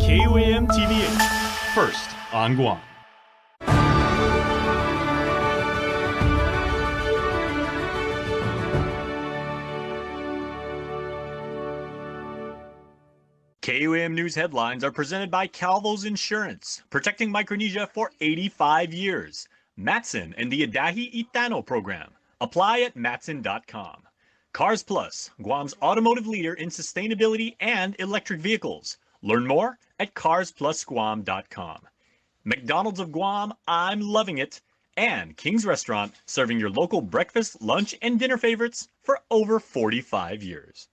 KUAM TVH, first on Guam. KUAM News headlines are presented by Calvo's Insurance, protecting Micronesia for 85 years. Matson and the Adahi Itano program. Apply at matson.com. Cars Plus, Guam's automotive leader in sustainability and electric vehicles. Learn more at carsplusguam.com. McDonald's of Guam, I'm loving it. And King's Restaurant, serving your local breakfast, lunch, and dinner favorites for over 45 years.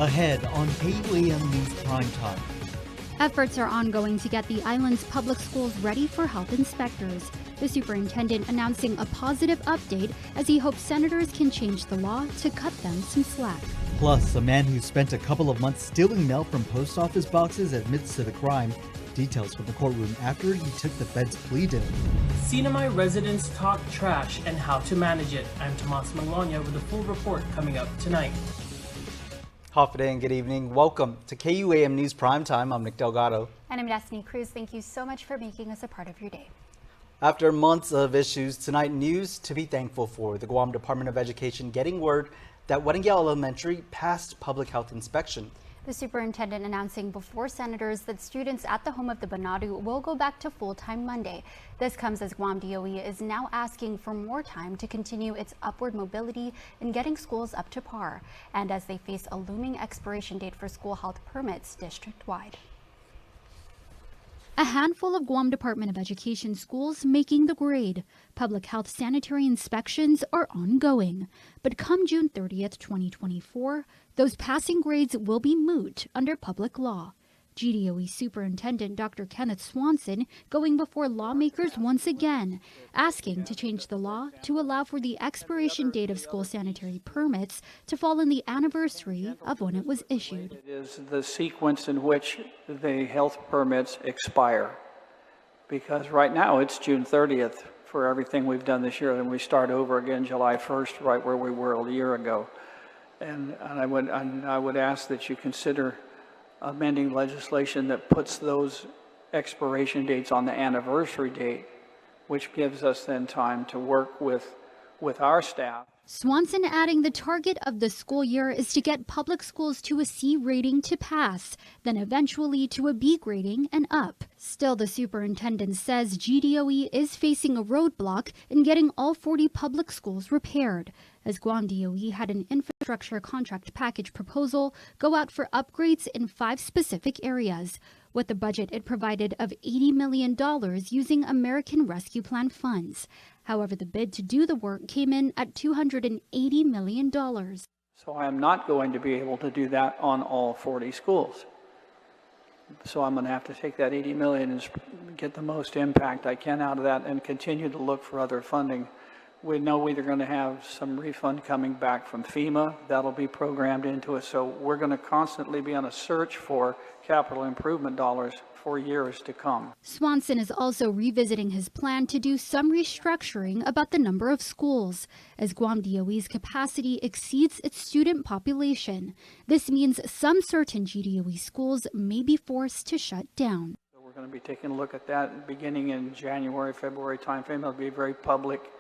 Ahead on KUAM News Prime Time. Efforts are ongoing to get the island's public schools ready for health inspectors. The superintendent announcing a positive update as he hopes senators can change the law to cut them some slack. Plus, a man who spent a couple of months stealing mail from post office boxes admits to the crime. Details from the courtroom after he took the Fed's plea deal. CNMI residents talk trash and how to manage it. I'm Tomas Malonja with a full report coming up tonight. Hafa and good evening. Welcome to KUAM News Primetime. I'm Nick Delgado. And I'm Destiny Cruz. Thank you so much for making us a part of your day. After months of issues, tonight news to be thankful for. The Guam Department of Education getting word that Weddingale Elementary passed public health inspection. The superintendent announcing before senators that students at the home of the Banadu will go back to full-time Monday. This comes as Guam DOE is now asking for more time to continue its upward mobility in getting schools up to par, and as they face a looming expiration date for school health permits district-wide. A handful of Guam Department of Education schools making the grade. Public health sanitary inspections are ongoing. But come June 30th, 2024, those passing grades will be moot under public law. GDOE Superintendent Dr. Kenneth Swanson going before lawmakers once again, asking to change the law to allow for the expiration date of school sanitary permits to fall in the anniversary of when it was issued. It is the sequence in which the health permits expire, because right now it's June 30th for everything we've done this year, and we start over again July 1st, right where we were a year ago. And I would ask that you consider amending legislation that puts those expiration dates on the anniversary date, which gives us then time to work with our staff. Swanson adding the target of the school year is to get public schools to a C rating to pass, then eventually to a B grading and up. Still, the superintendent says GDOE is facing a roadblock in getting all 40 public schools repaired, as Guam DOE had an infrastructure contract package proposal go out for upgrades in 5 specific areas, with the budget it provided of $80 million using American Rescue Plan funds. However, the bid to do the work came in at $280 million. So I am not going to be able to do that on all 40 schools. So I'm going to have to take that $80 million and get the most impact I can out of that and continue to look for other funding. We know we're going to have some refund coming back from FEMA. That'll be programmed into it. So we're going to constantly be on a search for capital improvement dollars for years to come. Swanson is also revisiting his plan to do some restructuring about the number of schools, as Guam DOE's capacity exceeds its student population. This means some certain GDOE schools may be forced to shut down. So we're going to be taking a look at that beginning in January, February timeframe. It'll be very public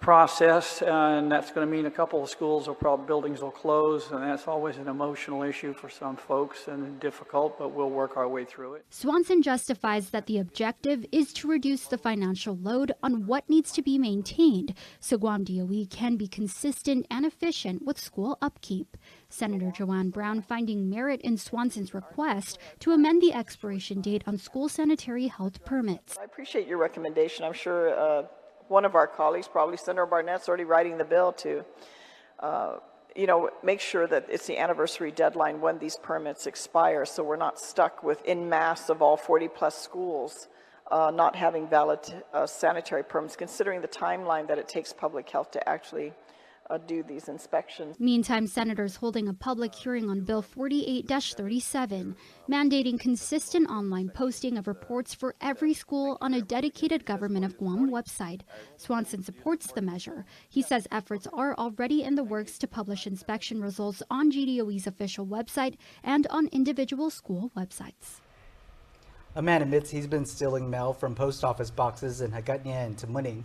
process, and that's going to mean a couple of schools buildings will close, and that's always an emotional issue for some folks and difficult, but we'll work our way through it. Swanson justifies that the objective is to reduce the financial load on what needs to be maintained so Guam DOE can be consistent and efficient with school upkeep. Senator Joanne Brown finding merit in Swanson's request to amend the expiration date on school sanitary health permits. I appreciate your recommendation. I'm sure one of our colleagues, probably Senator Barnett's already writing the bill to, make sure that it's the anniversary deadline when these permits expire, so we're not stuck with en masse of all 40-plus schools not having valid sanitary permits, considering the timeline that it takes public health to actually do these inspections. Meantime, senators holding a public hearing on Bill 48-37, mandating consistent online posting of reports for every school on a dedicated Government of Guam website. Swanson supports the measure. He says efforts are already in the works to publish inspection results on GDOE's official website and on individual school websites. A man admits he's been stealing mail from post office boxes in Hagåtña and Tamuning.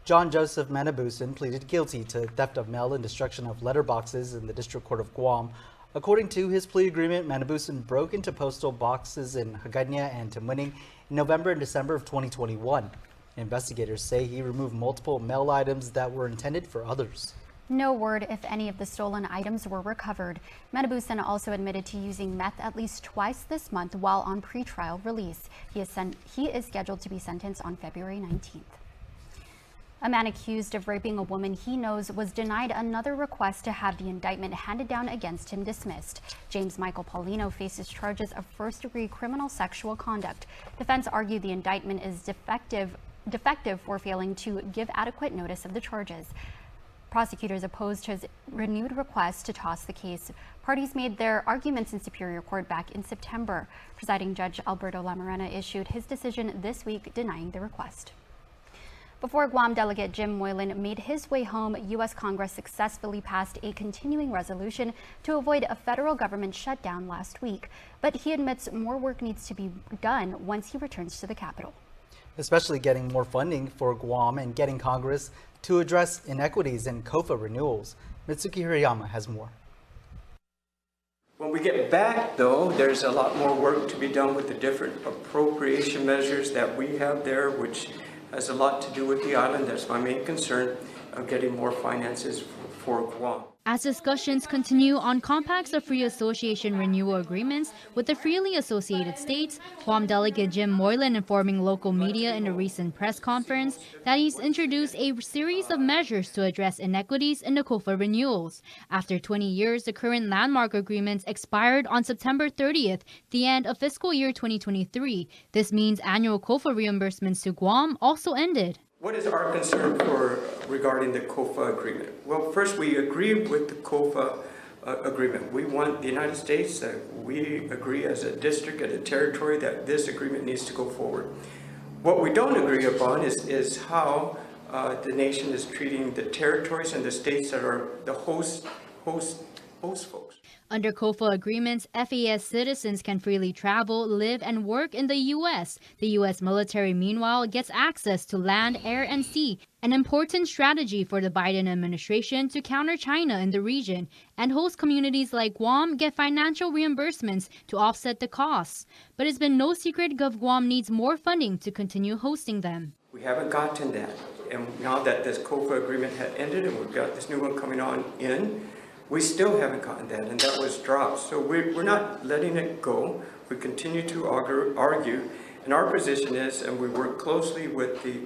John Joseph Manabusan pleaded guilty to theft of mail and destruction of letterboxes in the District Court of Guam. According to his plea agreement, Manabusan broke into postal boxes in Hagåtña and Tamuning in November and December of 2021. Investigators say he removed multiple mail items that were intended for others. No word if any of the stolen items were recovered. Manabusan also admitted to using meth at least twice this month while on pretrial release. He is scheduled to be sentenced on February 19th. A man accused of raping a woman he knows was denied another request to have the indictment handed down against him dismissed. James Michael Paulino faces charges of first-degree criminal sexual conduct. Defense argued the indictment is defective for failing to give adequate notice of the charges. Prosecutors opposed his renewed request to toss the case. Parties made their arguments in Superior Court back in September. Presiding Judge Alberto Lamarena issued his decision this week denying the request. Before Guam Delegate Jim Moylan made his way home, U.S. Congress successfully passed a continuing resolution to avoid a federal government shutdown last week. But he admits more work needs to be done once he returns to the Capitol. Especially getting more funding for Guam and getting Congress to address inequities in COFA renewals. Mitsuki Hirayama has more. When we get back, though, there's a lot more work to be done with the different appropriation measures that we have there, which has a lot to do with the island. That's my main concern, of getting more finances for Guam. As discussions continue on compacts of free association renewal agreements with the freely associated states, Guam Delegate Jim Moylan informing local media in a recent press conference that he's introduced a series of measures to address inequities in the COFA renewals. After 20 years, the current landmark agreements expired on September 30th, the end of fiscal year 2023. This means annual COFA reimbursements to Guam also ended. What is our concern regarding the COFA agreement? Well, first, we agree with the COFA agreement. We want the United States, we agree as a district and a territory that this agreement needs to go forward. What we don't agree upon is how the nation is treating the territories and the states that are the host folks. Under COFA agreements, FAS citizens can freely travel, live, and work in the U.S. The U.S. military, meanwhile, gets access to land, air, and sea, an important strategy for the Biden administration to counter China in the region. And host communities like Guam get financial reimbursements to offset the costs. But it's been no secret GovGuam needs more funding to continue hosting them. We haven't gotten that. And now that this COFA agreement had ended and we've got this new one coming on in, we still haven't gotten that, and that was dropped. So we're not letting it go. We continue to argue, and our position is, and we work closely with the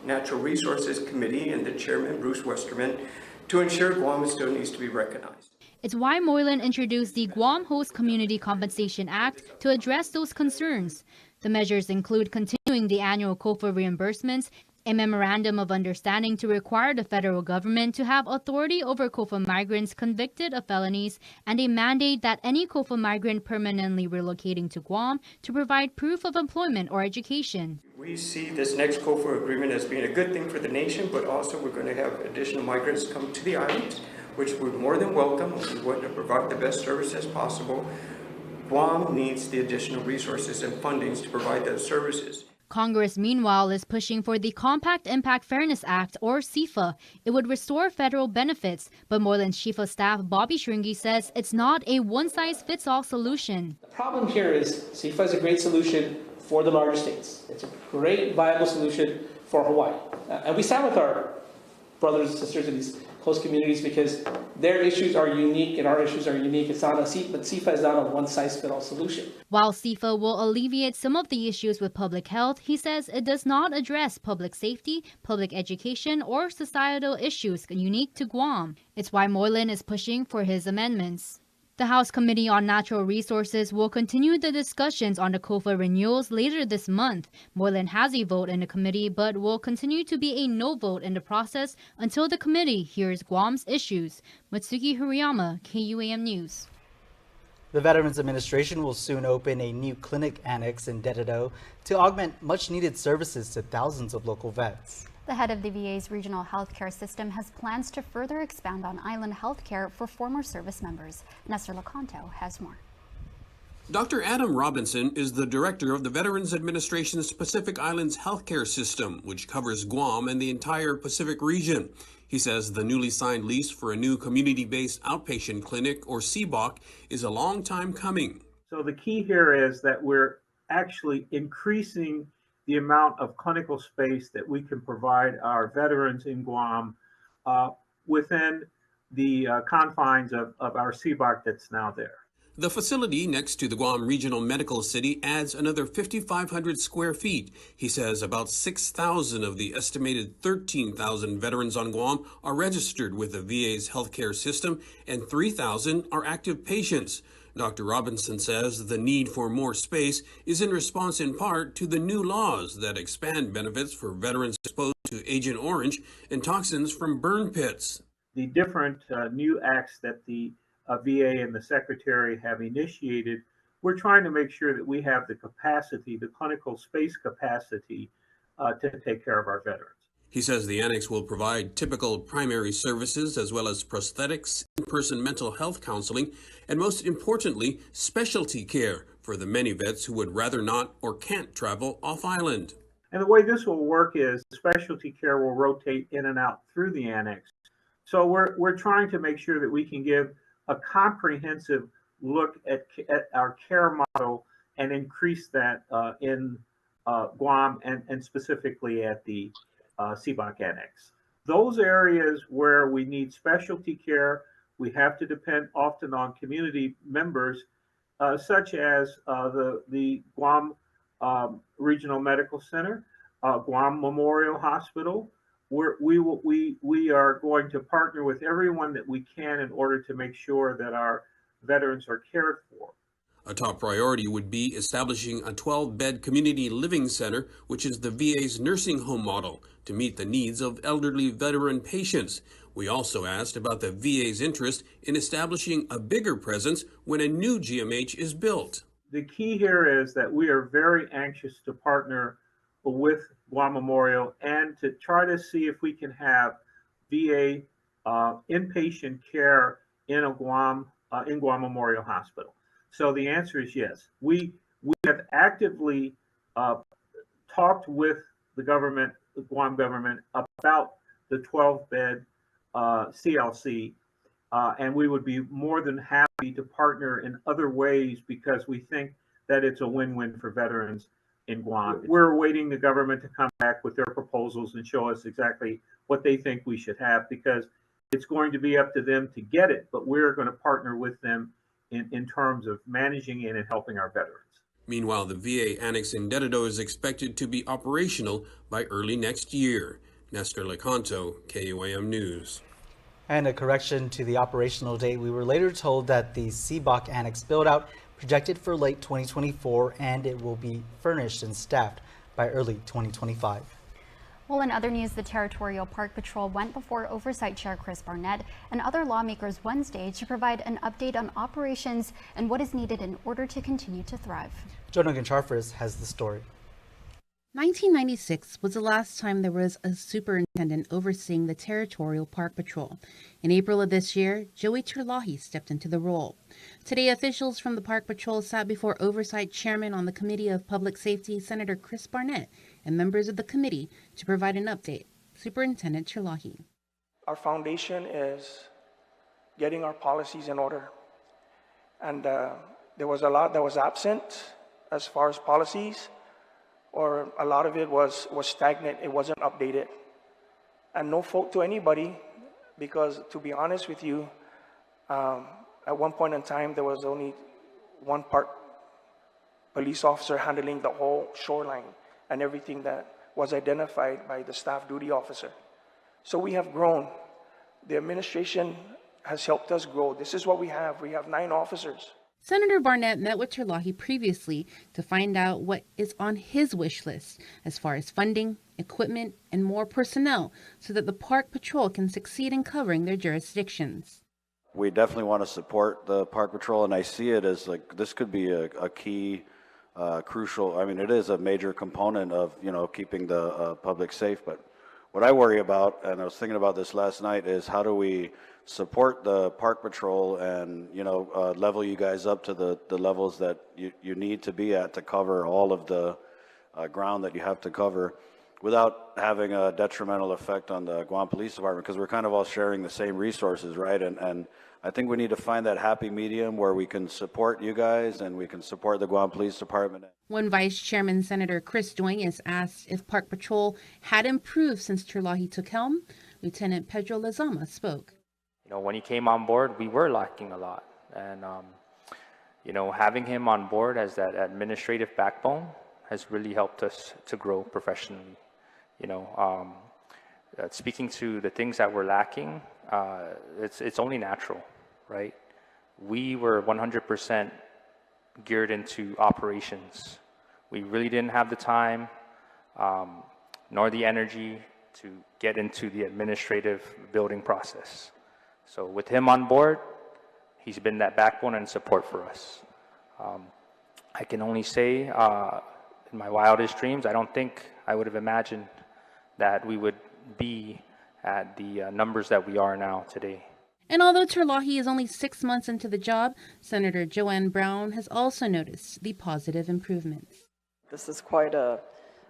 Natural Resources Committee and the chairman, Bruce Westerman, to ensure Guam still needs to be recognized. It's why Moylan introduced the Guam Host Community Compensation Act to address those concerns. The measures include continuing the annual COFA reimbursements, a memorandum of understanding to require the federal government to have authority over COFA migrants convicted of felonies, and a mandate that any COFA migrant permanently relocating to Guam to provide proof of employment or education. We see this next COFA agreement as being a good thing for the nation, but also we're going to have additional migrants come to the island, which we're more than welcome. We want to provide the best services possible. Guam needs the additional resources and fundings to provide those services. Congress, meanwhile, is pushing for the Compact Impact Fairness Act, or CIFA. It would restore federal benefits, but Moylan's Chief of Staff Bobby Shringi says it's not a one-size-fits-all solution. The problem here is CIFA is a great solution for the larger states. It's a great, viable solution for Hawaii. And we stand with our brothers and sisters in these close communities because their issues are unique and our issues are unique. It's not but CIFA is not a one-size-fits-all solution. While CIFA will alleviate some of the issues with public health, he says it does not address public safety, public education, or societal issues unique to Guam. It's why Moylan is pushing for his amendments. The House Committee on Natural Resources will continue the discussions on the KOFA renewals later this month. Moylan has a vote in the committee, but will continue to be a no vote in the process until the committee hears Guam's issues. Matsuki Hirayama, KUAM News. The Veterans Administration will soon open a new clinic annex in Dededo to augment much-needed services to thousands of local vets. The head of the VA's regional healthcare system has plans to further expand on island healthcare for former service members. Nestor Lecanto has more. Dr. Adam Robinson is the director of the Veterans Administration's Pacific Islands healthcare system, which covers Guam and the entire Pacific region. He says the newly signed lease for a new community-based outpatient clinic, or CBOC, is a long time coming. So the key here is that we're actually increasing the amount of clinical space that we can provide our veterans in Guam within the confines of our CBOC that's now there. The facility next to the Guam Regional Medical City adds another 5,500 square feet. He says about 6,000 of the estimated 13,000 veterans on Guam are registered with the VA's healthcare system, and 3,000 are active patients. Dr. Robinson says the need for more space is in response in part to the new laws that expand benefits for veterans exposed to Agent Orange and toxins from burn pits. The different new acts that the VA and the Secretary have initiated, we're trying to make sure that we have the capacity, the clinical space capacity, to take care of our veterans. He says the annex will provide typical primary services as well as prosthetics, in-person mental health counseling, and most importantly, specialty care for the many vets who would rather not or can't travel off-island. And the way this will work is specialty care will rotate in and out through the annex. So we're trying to make sure that we can give a comprehensive look at our care model and increase that in Guam and specifically at the CBOC Annex. Those areas where we need specialty care, we have to depend often on community members, such as the Guam Regional Medical Center, Guam Memorial Hospital. We are going to partner with everyone that we can in order to make sure that our veterans are cared for. A top priority would be establishing a 12-bed community living center, which is the VA's nursing home model, to meet the needs of elderly veteran patients. We also asked about the VA's interest in establishing a bigger presence when a new GMH is built. The key here is that we are very anxious to partner with Guam Memorial and to try to see if we can have VA inpatient care in Guam Memorial Hospital. So the answer is yes. We have actively talked with the government, the Guam government, about the 12-bed CLC, and we would be more than happy to partner in other ways because we think that it's a win-win for veterans in Guam. We're awaiting the government to come back with their proposals and show us exactly what they think we should have, because it's going to be up to them to get it, but we're going to partner with them in terms of managing it and helping our veterans. Meanwhile, the VA Annex in Dededo is expected to be operational by early next year. Nestor Lecanto, KUAM News. And a correction to the operational date. We were later told that the CBOC Annex build-out projected for late 2024, and it will be furnished and staffed by early 2025. Well, in other news, the Territorial Park Patrol went before Oversight Chair Chris Barnett and other lawmakers Wednesday to provide an update on operations and what is needed in order to continue to thrive. Jonah Goncharfers has the story. 1996 was the last time there was a superintendent overseeing the Territorial Park Patrol. In April of this year, Joey Terlahi stepped into the role. Today, officials from the Park Patrol sat before Oversight Chairman on the Committee of Public Safety, Senator Chris Barnett, and members of the committee to provide an update. Superintendent Terlahi. Our foundation is getting our policies in order. And there was a lot that was absent as far as policies, or a lot of it was stagnant. It wasn't updated. And no fault to anybody, because to be honest with you, at one point in time, there was only one park police officer handling the whole shoreline and everything that was identified by the staff duty officer. So we have grown. The administration has helped us grow. This is what we have. We have 9 officers. Senator Barnett met with Terlahi previously to find out what is on his wish list as far as funding, equipment, and more personnel so that the Park Patrol can succeed in covering their jurisdictions. We definitely want to support the Park Patrol, and I see it as like this could be a key, crucial, I mean, it is a major component of, keeping the public safe. But what I worry about, and I was thinking about this last night, is how do we support the Park Patrol and, level you guys up to the levels that you need to be at to cover all of the ground that you have to cover without having a detrimental effect on the Guam Police Department, because we're kind of all sharing the same resources, right? And I think we need to find that happy medium where we can support you guys and we can support the Guam Police Department. When Vice Chairman Senator Chris Dueñas asked if Park Patrol had improved since Terlahi took helm, Lieutenant Pedro Lezama spoke. When he came on board, we were lacking a lot. And, having him on board as that administrative backbone has really helped us to grow professionally. Speaking to the things that we're lacking, it's only natural, right? We were 100% geared into operations. We really didn't have the time nor the energy to get into the administrative building process. So with him on board, he's been that backbone and support for us. I can only say, in my wildest dreams, I don't think I would have imagined that we would be at the numbers that we are now today. And although Terlahi is only 6 months into the job, Senator Joanne Brown has also noticed the positive improvements. This is quite a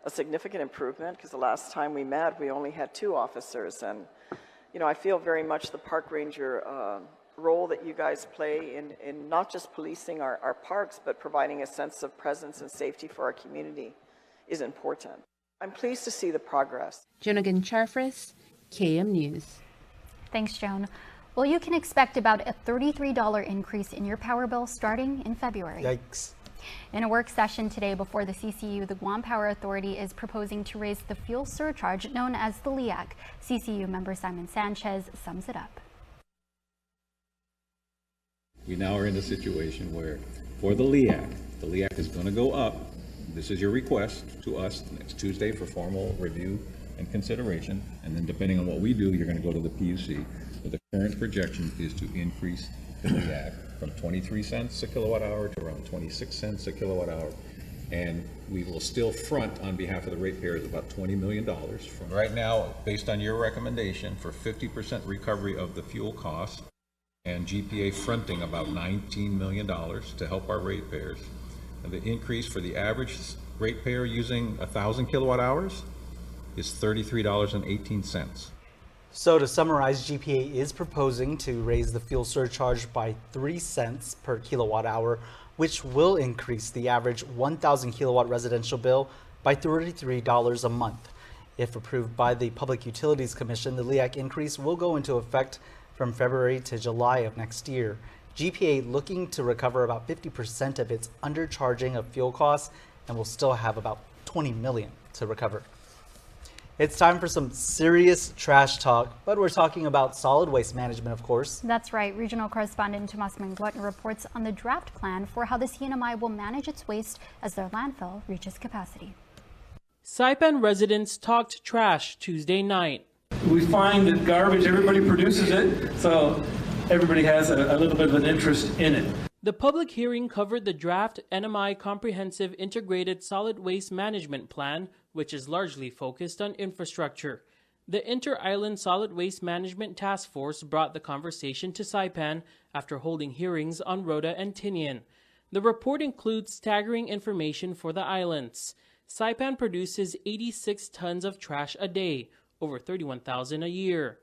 significant improvement, because the last time we met, we only had 2 officers. And, I feel very much the park ranger role that you guys play in not just policing our parks, but providing a sense of presence and safety for our community is important. I'm pleased to see the progress. Jonagan Charfris, KUAM News. Thanks, Joan. Well, you can expect about a $33 increase in your power bill starting in February. Yikes. In a work session today before the CCU, the Guam Power Authority is proposing to raise the fuel surcharge known as the LEAC. CCU member Simon Sanchez sums it up. We now are in a situation where for the LEAC is going to go up. This is your request to us next Tuesday for formal review and consideration. And then depending on what we do, you're going to go to the PUC. But the current projection is to increase the LEAC from 23 cents a kilowatt hour to around 26 cents a kilowatt hour. And we will still front on behalf of the ratepayers about $20 million from right now, based on your recommendation, for 50% recovery of the fuel costs, and GPA fronting about $19 million to help our ratepayers. And the increase for the average ratepayer using 1,000 kilowatt hours is $33.18. So to summarize, GPA is proposing to raise the fuel surcharge by 3 cents per kilowatt hour, which will increase the average 1,000 kilowatt residential bill by $33 a month. If approved by the Public Utilities Commission, the LEAC increase will go into effect from February to July of next year. GPA looking to recover about 50% of its undercharging of fuel costs and will still have about $20 million to recover. It's time for some serious trash talk, but we're talking about solid waste management, of course. That's right. Regional correspondent Tomas Menguet reports on the draft plan for how the CNMI will manage its waste as their landfill reaches capacity. Saipan residents talked trash Tuesday night. We find that garbage, everybody produces it, so everybody has a little bit of an interest in it. The public hearing covered the draft NMI Comprehensive Integrated Solid Waste Management Plan, which is largely focused on infrastructure. The Inter-Island Solid Waste Management Task Force brought the conversation to Saipan after holding hearings on Rota and Tinian. The report includes staggering information for the islands. Saipan produces 86 tons of trash a day, over 31,000 a year.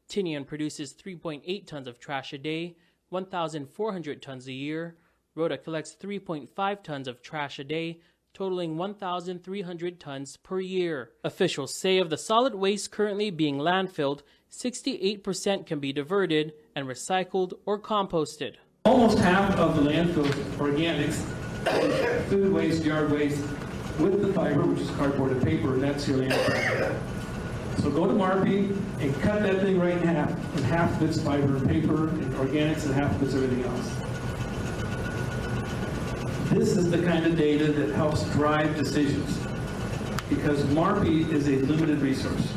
Tinian produces 3.8 tons of trash a day, 1,400 tons a year. Rota collects 3.5 tons of trash a day, totaling 1,300 tons per year. Officials say of the solid waste currently being landfilled, 68% can be diverted and recycled or composted. Almost half of the landfills organics, food waste, yard waste, with the fiber, which is cardboard and paper, and that's your landfill. So go to Marpy and cut that thing right in half of it's fiber and paper and organics, and half of it's everything else. This is the kind of data that helps drive decisions, because MARPI is a limited resource.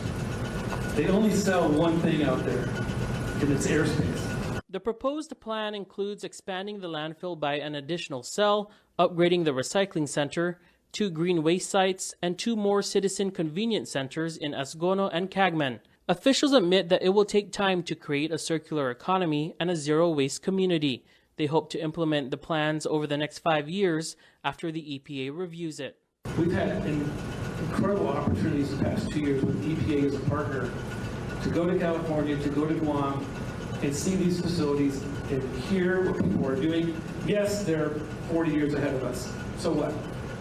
They only sell one thing out there, and it's airspace. The proposed plan includes expanding the landfill by an additional cell, upgrading the recycling center, 2 green waste sites, and 2 more citizen convenience centers in Asgono and Cagman. Officials admit that it will take time to create a circular economy and a zero-waste community. They hope to implement the plans over the next 5 years after the EPA reviews it. We've had incredible opportunities the past 2 years with EPA as a partner to go to California, to go to Guam, and see these facilities and hear what people are doing. Yes, they're 40 years ahead of us. So what?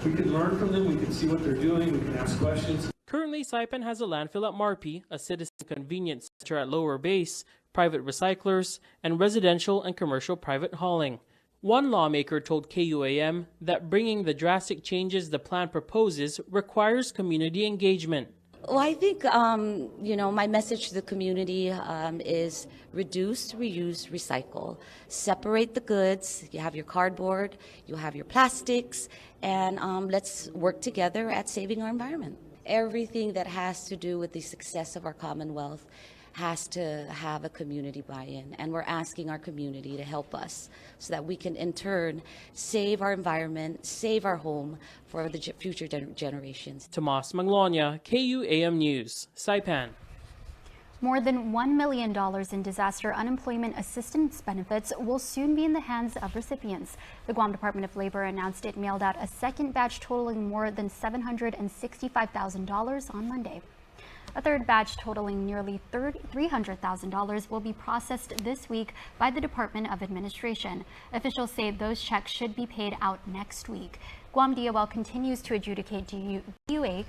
We can learn from them, we can see what they're doing, we can ask questions. Currently, Saipan has a landfill at MARPI, a citizen convenience center at Lower Base, private recyclers, and residential and commercial private hauling. One lawmaker told KUAM that bringing the drastic changes the plan proposes requires community engagement. Well, I think, my message to the community is reduce, reuse, recycle. Separate the goods. You have your cardboard, you have your plastics, and let's work together at saving our environment. Everything that has to do with the success of our Commonwealth has to have a community buy-in, and we're asking our community to help us so that we can in turn save our environment, save our home for the future generations. Tomas Maglonia, KUAM News, Saipan. More than $1 million in disaster unemployment assistance benefits will soon be in the hands of recipients. The Guam Department of Labor announced it mailed out a second batch totaling more than $765,000 on Monday. A third batch totaling nearly $300,000 will be processed this week by the Department of Administration. Officials say those checks should be paid out next week. Guam DOL continues to adjudicate DUA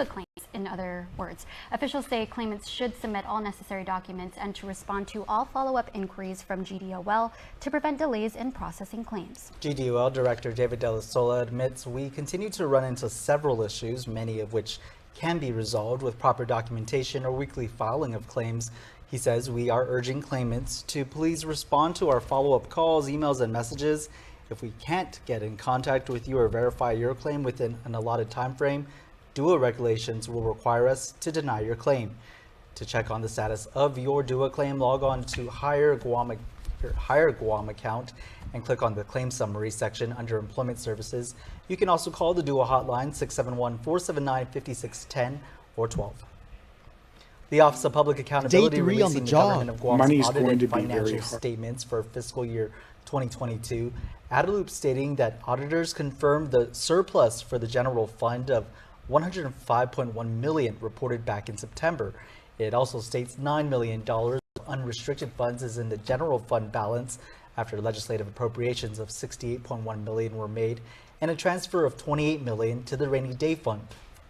claims. In other words, officials say claimants should submit all necessary documents and to respond to all follow-up inquiries from GDOL to prevent delays in processing claims. GDOL Director David De La Sola admits we continue to run into several issues, many of which can be resolved with proper documentation or weekly filing of claims. He says we are urging claimants to please respond to our follow-up calls, emails, and messages. If we can't get in contact with you or verify your claim within an allotted time frame, DUA regulations will require us to deny your claim. To check on the status of your DUA claim, log on to Hire Guam account and click on the Claim Summary section under Employment Services. You can also call the DUA hotline 671-479-5610 or 12. The Office of Public Accountability Day 3 releasing on the the job. government of Guam's Money is going audited to be very financial hard. statements for fiscal year 2022. Adeloop stating that auditors confirmed the surplus for the general fund of $105.1 million reported back in September. It also states $9 million of unrestricted funds is in the general fund balance after legislative appropriations of $68.1 million were made and a transfer of $28 million to the rainy day fund.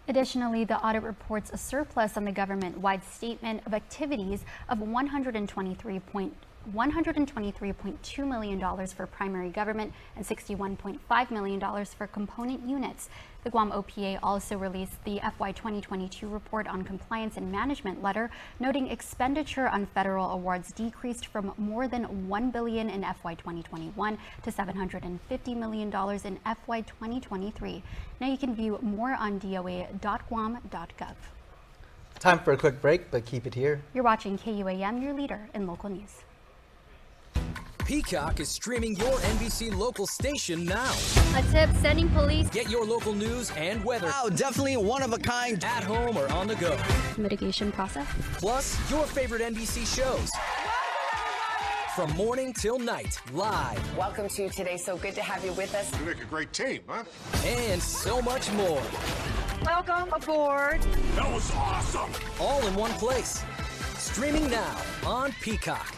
Additionally, the audit reports a surplus on the government-wide statement of activities of $123.2 million for primary government and $61.5 million for component units. The Guam OPA also released the FY 2022 report on compliance and management letter, noting expenditure on federal awards decreased from more than $1 billion in FY 2021 to $750 million in FY 2023. Now you can view more on doa.guam.gov. Time for a quick break, but keep it here. You're watching KUAM, your leader in local news. Peacock is streaming your NBC local station now. A tip, sending police. Get your local news and weather. Wow, definitely one of a kind. At home or on the go. Mitigation process. Plus, your favorite NBC shows. From morning till night, live. Welcome to Today. So good to have you with us. You make a great team, huh? And so much more. Welcome aboard. That was awesome. All in one place. Streaming now on Peacock.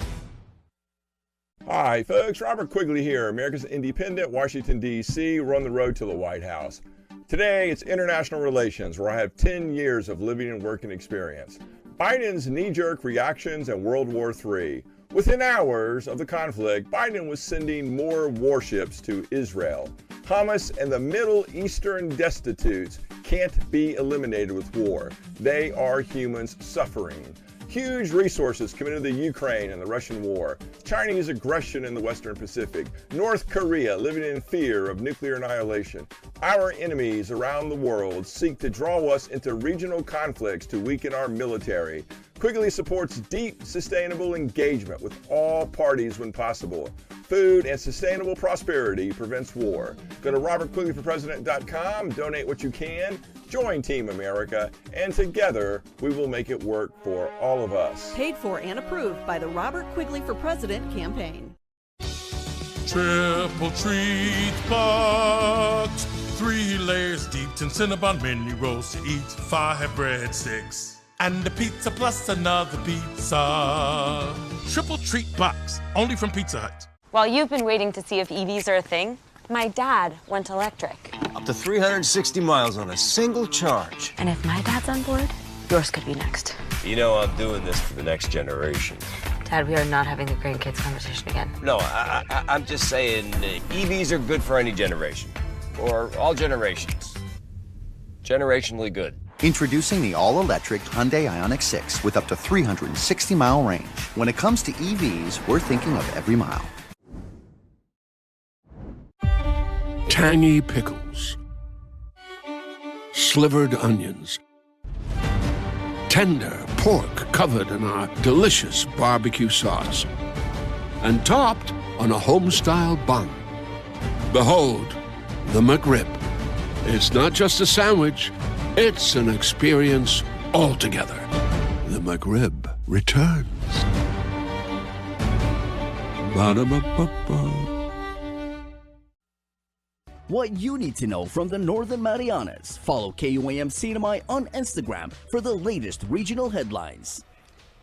Hi, folks. Robert Quigley here, America's Independent, Washington, D.C. We're on the road to the White House. Today, it's international relations, where I have 10 years of living and working experience. Biden's knee-jerk reactions and World War III. Within hours of the conflict, Biden was sending more warships to Israel. Hamas and the Middle Eastern destitutes can't be eliminated with war. They are humans suffering. Huge resources committed to the Ukraine and the Russian war, Chinese aggression in the Western Pacific, North Korea living in fear of nuclear annihilation. Our enemies around the world seek to draw us into regional conflicts to weaken our military. Quigley supports deep, sustainable engagement with all parties when possible. Food and sustainable prosperity prevents war. Go to robertquigleyforpresident.com, donate what you can, join Team America, and together we will make it work for all of us. Paid for and approved by the Robert Quigley for President campaign. Triple treat box, 3 layers deep, 10 Cinnabon mini rolls to eat, 5 breadsticks, and a pizza plus another pizza. Triple treat box, only from Pizza Hut. While you've been waiting to see if EVs are a thing, my dad went electric. Up to 360 miles on a single charge. And if my dad's on board, yours could be next. You know I'm doing this for the next generation. Dad, we are not having the grandkids conversation again. No, I'm just saying EVs are good for any generation. Or all generations. Generationally good. Introducing the all-electric Hyundai Ioniq 6 with up to 360-mile range. When it comes to EVs, we're thinking of every mile. Tangy pickles, slivered onions, tender pork covered in our delicious barbecue sauce, and topped on a home-style bun. Behold, the McRib. It's not just a sandwich, it's an experience altogether. The McRib returns. Ba-da-ba-ba-ba. What you need to know from the Northern Marianas. Follow KUAM CNMI on Instagram for the latest regional headlines.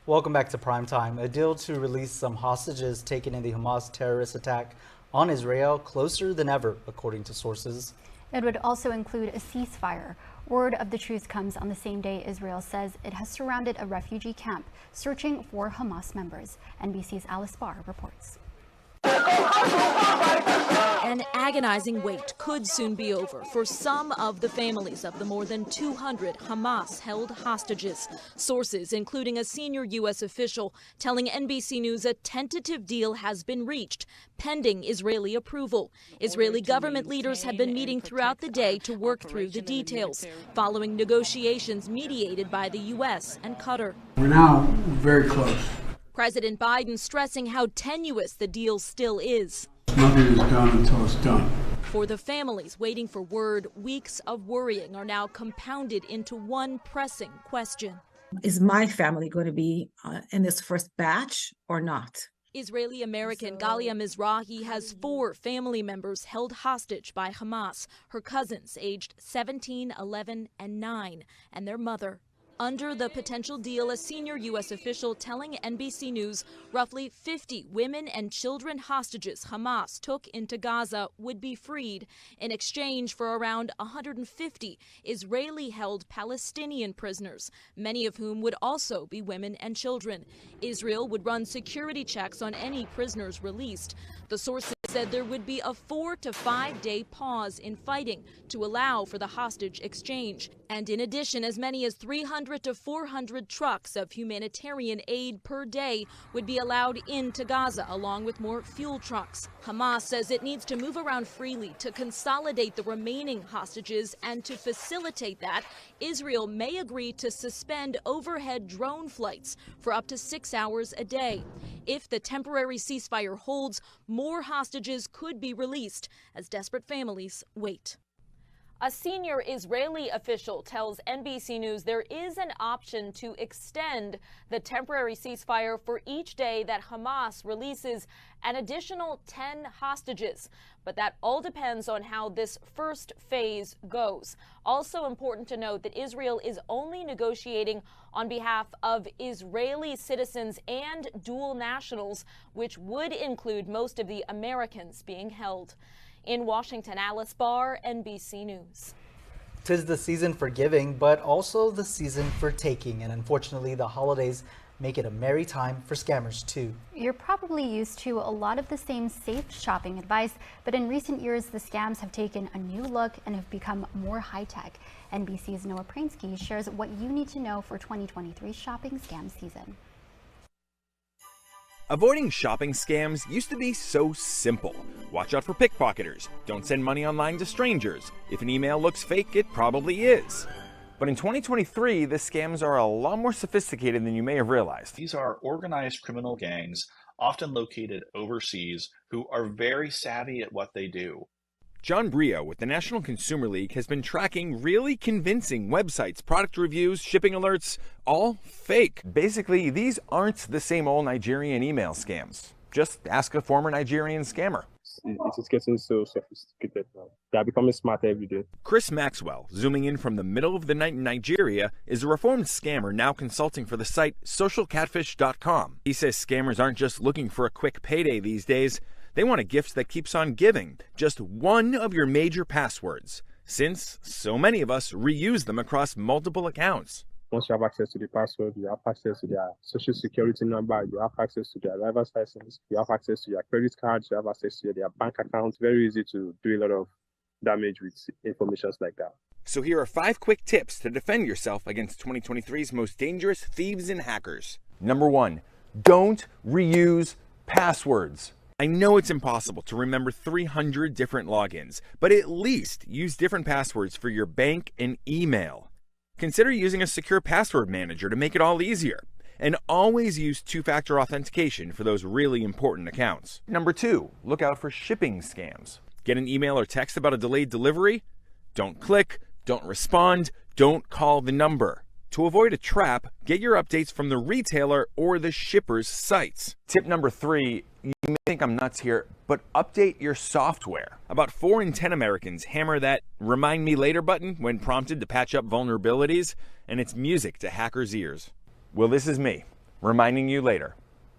Welcome back to Primetime. A deal to release some hostages taken in the Hamas terrorist attack on Israel closer than ever, according to sources. It would also include a ceasefire. Word of the truce comes on the same day Israel says it has surrounded a refugee camp searching for Hamas members. NBC's Alice Barr reports. An agonizing wait could soon be over for some of the families of the more than 200 Hamas-held hostages. Sources, including a senior U.S. official, telling NBC News a tentative deal has been reached, pending Israeli approval. Israeli government leaders have been meeting throughout the day to work through the details, following negotiations mediated by the U.S. and Qatar. We're now very close. President Biden stressing how tenuous the deal still is. Nothing is done until it's done. For the families waiting for word, weeks of worrying are now compounded into one pressing question. Is my family going to be in this first batch or not? Israeli-American Galia Mizrahi has 4 family members held hostage by Hamas, her cousins aged 17, 11, and 9, and their mother. Under the potential deal, a senior U.S. official telling NBC News roughly 50 women and children hostages Hamas took into Gaza would be freed in exchange for around 150 Israeli-held Palestinian prisoners, many of whom would also be women and children. Israel would run security checks on any prisoners released. The sources said there would be a 4 to 5 day pause in fighting to allow for the hostage exchange. And in addition, as many as 300 to 400 trucks of humanitarian aid per day would be allowed into Gaza, along with more fuel trucks. Hamas says it needs to move around freely to consolidate the remaining hostages, and to facilitate that, Israel may agree to suspend overhead drone flights for up to 6 hours a day. If the temporary ceasefire holds, more hostages could be released as desperate families wait. A senior Israeli official tells NBC News there is an option to extend the temporary ceasefire for each day that Hamas releases an additional 10 hostages. But that all depends on how this first phase goes. Also important to note that Israel is only negotiating on behalf of Israeli citizens and dual nationals, which would include most of the Americans being held. In Washington, Alice Barr, NBC News. 'Tis the season for giving, but also the season for taking. And unfortunately, the holidays make it a merry time for scammers too. You're probably used to a lot of the same safe shopping advice, but in recent years, the scams have taken a new look and have become more high-tech. NBC's Noah Pransky shares what you need to know for 2023 shopping scam season. Avoiding shopping scams used to be so simple. Watch out for pickpocketers. Don't send money online to strangers. If an email looks fake, it probably is. But in 2023, the scams are a lot more sophisticated than you may have realized. These are organized criminal gangs, often located overseas, who are very savvy at what they do. John Brio with the National Consumer League has been tracking really convincing websites, product reviews, shipping alerts, all fake. Basically, these aren't the same old Nigerian email scams. Just ask a former Nigerian scammer. It's getting so sophisticated now. They're becoming smarter every day. Chris Maxwell, zooming in from the middle of the night in Nigeria, is a reformed scammer now consulting for the site socialcatfish.com. He says scammers aren't just looking for a quick payday these days. They want a gift that keeps on giving, just one of your major passwords, since so many of us reuse them across multiple accounts. Once you have access to the password, you have access to their social security number, you have access to their driver's license, you have access to their credit cards, you have access to their bank accounts. Very easy to do a lot of damage with information like that. So here are 5 quick tips to defend yourself against 2023's most dangerous thieves and hackers. Number 1, don't reuse passwords. I know it's impossible to remember 300 different logins, but at least use different passwords for your bank and email. Consider using a secure password manager to make it all easier. And always use 2-factor authentication for those really important accounts. Number 2, look out for shipping scams. Get an email or text about a delayed delivery? Don't click, don't respond, don't call the number. To avoid a trap, get your updates from the retailer or the shipper's sites. Tip number 3, you may think I'm nuts here, but update your software. About 4 in 10 Americans hammer that remind me later button when prompted to patch up vulnerabilities, and it's music to hackers' ears. Well, this is me, reminding you later.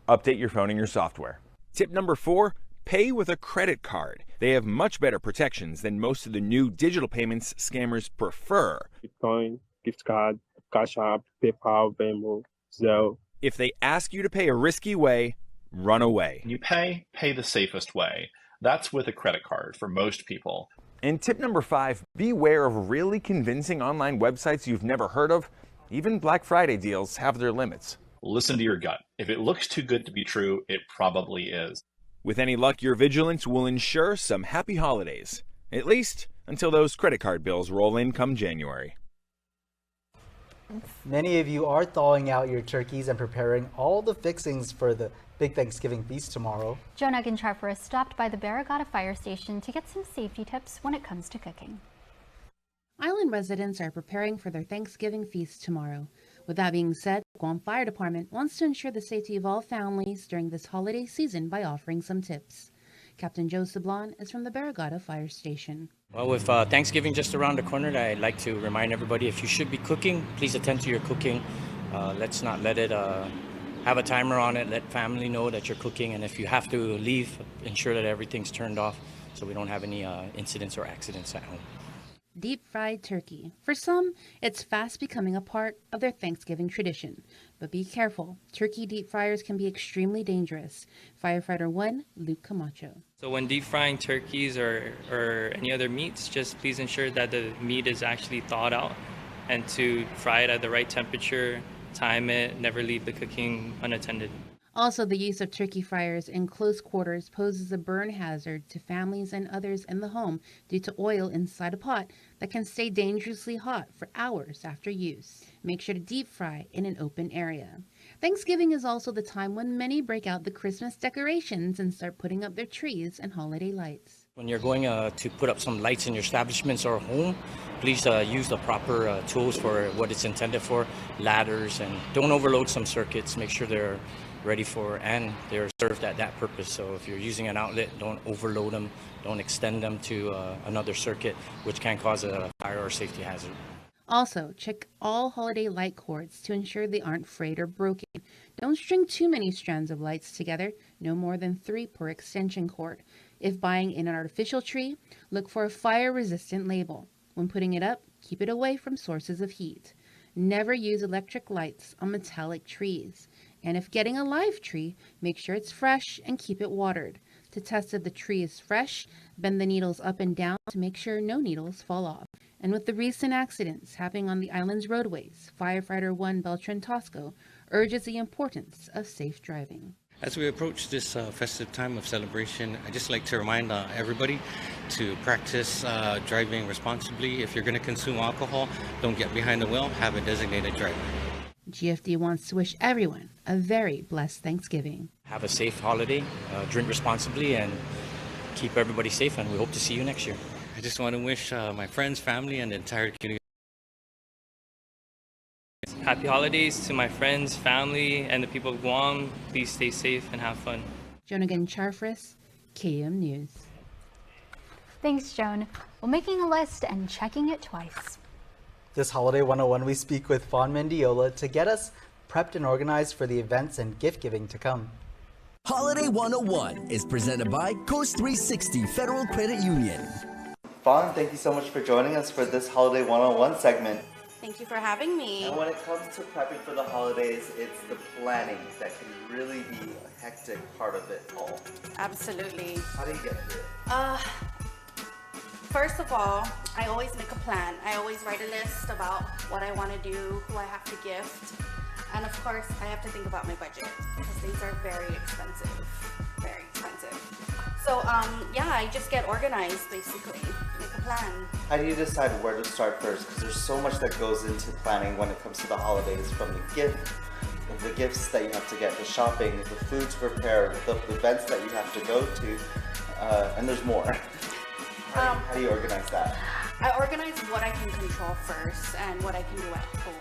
Update your phone and your software. Tip number 4, pay with a credit card. They have much better protections than most of the new digital payments scammers prefer. Bitcoin, gift card, Cash App, PayPal, Venmo, Zelle. If they ask you to pay a risky way, run away. You pay the safest way. That's with a credit card for most people. And tip number 5, beware of really convincing online websites you've never heard of. Even Black Friday deals have their limits. Listen to your gut. If it looks too good to be true, it probably is. With any luck, your vigilance will ensure some happy holidays. At least until those credit card bills roll in come January. Many of you are thawing out your turkeys and preparing all the fixings for the big Thanksgiving feast tomorrow. Jonah Ginchar stopped by the Barrigada Fire Station to get some safety tips when it comes to cooking. Island residents are preparing for their Thanksgiving feast tomorrow. With that being said, the Guam Fire Department wants to ensure the safety of all families during this holiday season by offering some tips. Captain Joe Sablon is from the Barrigada Fire Station. Well, with Thanksgiving just around the corner, I'd like to remind everybody, if you should be cooking, please attend to your cooking. Let's not let it have a timer on it. Let family know that you're cooking, and if you have to leave, ensure that everything's turned off so we don't have any incidents or accidents at home. Deep-fried turkey. For some, it's fast becoming a part of their Thanksgiving tradition. But be careful. Turkey deep fryers can be extremely dangerous. Firefighter 1, Luke Camacho. So when deep frying turkeys or any other meats, just please ensure that the meat is actually thawed out and to fry it at the right temperature, time it, never leave the cooking unattended. Also, the use of turkey fryers in close quarters poses a burn hazard to families and others in the home due to oil inside a pot that can stay dangerously hot for hours after use. Make sure to deep fry in an open area. Thanksgiving is also the time when many break out the Christmas decorations and start putting up their trees and holiday lights. When you're going to put up some lights in your establishments or home, please use the proper tools for what it's intended for, ladders, and don't overload some circuits. Make sure they're ready for and they're served at that purpose. So if you're using an outlet, don't overload them, don't extend them to another circuit, which can cause a fire or safety hazard. Also, check all holiday light cords to ensure they aren't frayed or broken. Don't string too many strands of lights together, no more than 3 per extension cord. If buying in an artificial tree, look for a fire-resistant label. When putting it up, keep it away from sources of heat. Never use electric lights on metallic trees. And if getting a live tree, make sure it's fresh and keep it watered. To test if the tree is fresh, bend the needles up and down to make sure no needles fall off. And with the recent accidents happening on the island's roadways, Firefighter 1 Beltran Tosco urges the importance of safe driving. As we approach this festive time of celebration, I'd just like to remind everybody to practice driving responsibly. If you're going to consume alcohol, don't get behind the wheel, have a designated driver. GFD wants to wish everyone a very blessed Thanksgiving. Have a safe holiday, drink responsibly, and keep everybody safe, and we hope to see you next year. I just want to wish my friends, family, and the entire community Happy holidays to my friends, family, and the people of Guam. Please stay safe and have fun. Jonagan Charfris, KUAM News. Thanks, Joan. Well, making a list and checking it twice. This Holiday 101, we speak with Fawn Mendiola to get us prepped and organized for the events and gift giving to come. Holiday 101 is presented by Coast 360 Federal Credit Union. Fawn, thank you so much for joining us for this Holiday 101 segment. Thank you for having me. And when it comes to prepping for the holidays, it's the planning that can really be a hectic part of it all. Absolutely. How do you get through it? First of all, I always make a plan. I always write a list about what I want to do, who I have to gift, and of course, I have to think about my budget because things are very expensive, very expensive. So yeah, I just get organized basically, make a plan. How do you decide where to start first? Because there's so much that goes into planning when it comes to the holidays, from the gifts that you have to get, the shopping, the food to prepare, the events that you have to go to, and there's more. How do you organize that? I organize what I can control first and what I can do at home.